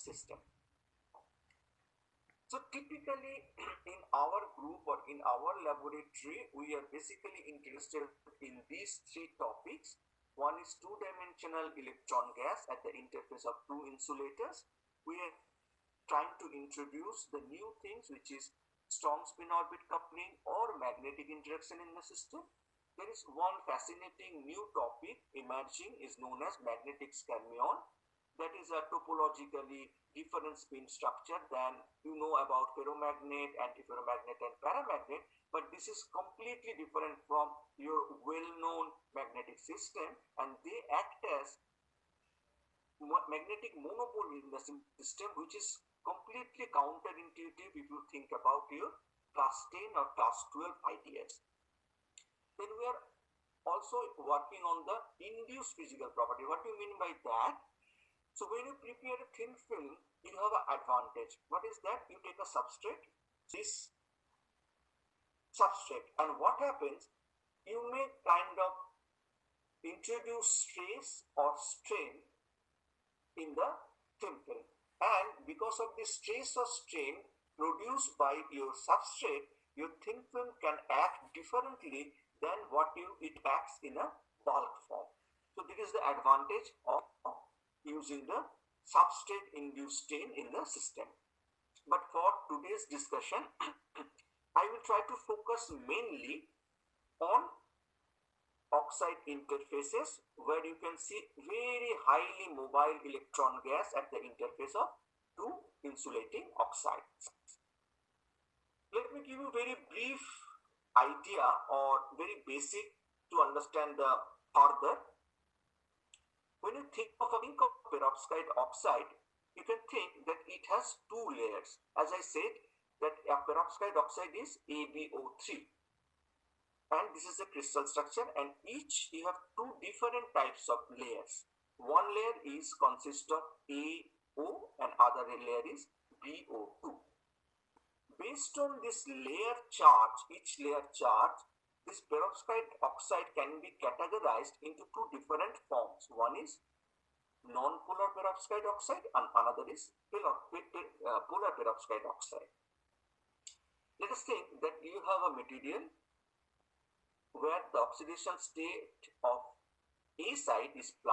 system. So typically in our group or in our laboratory, we are basically interested in these three topics. One is two-dimensional electron gas at the interface of two insulators. We are trying to introduce the new things, which is strong spin orbit coupling or magnetic interaction in the system. There is one fascinating new topic emerging, is known as magnetic skyrmion. That is a topologically different spin structure than you know about ferromagnet, antiferromagnet and paramagnet, but this is completely different from your well-known magnetic system, and they act as magnetic monopole in the system, which is completely counterintuitive if you think about your class 10 or class 12 ideas. Then we are also working on the induced physical property. What do you mean by that? So when you prepare a thin film, you have an advantage. What is that? You take a substrate, this substrate, and what happens? You may kind of introduce stress or strain in the thin film, and because of the stress or strain produced by your substrate, your thin film can act differently than what it acts in a bulk form. So this is the advantage of using the substrate induced strain in the system. But for today's discussion, I will try to focus mainly on oxide interfaces, where you can see very highly mobile electron gas at the interface of two insulating oxides. Let me give you a very brief idea or very basic to understand the further. When you think of perovskite oxide, you can think that it has two layers. As I said, that a perovskite oxide is AbO3, and this is a crystal structure, and each you have two different types of layers. One layer is consists of AO and other layer is BO2. Based on this layer charge, each layer charge, this perovskite oxide can be categorized into two different forms. One is non-polar perovskite oxide and another is polar perovskite oxide. Let us think that you have a material where the oxidation state of A side is +2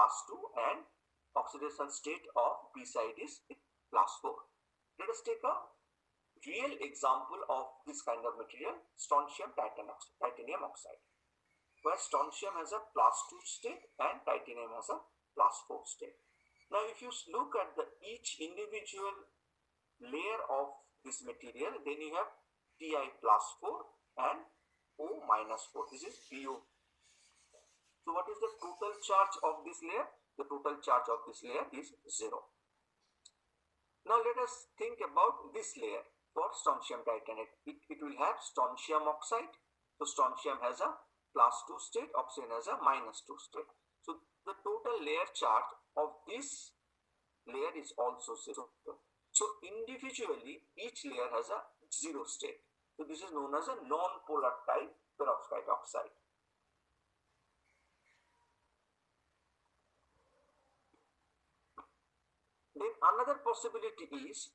and oxidation state of B side is +4. Let us take a real example of this kind of material, strontium titanium oxide, where strontium has a +2 state and titanium has a +4 state. Now if you look at each individual layer of this material, then you have Ti +4 and O -4. This is BO. So what is the total charge of this layer? The total charge of this layer is 0. Now let us think about this layer. For strontium titanate, it will have strontium oxide. So strontium has a +2 state, oxygen has a -2 state. So the total layer charge of this layer is also 0. So individually each layer has a 0 state. So this is known as a non-polar type perovskite oxide. Then another possibility is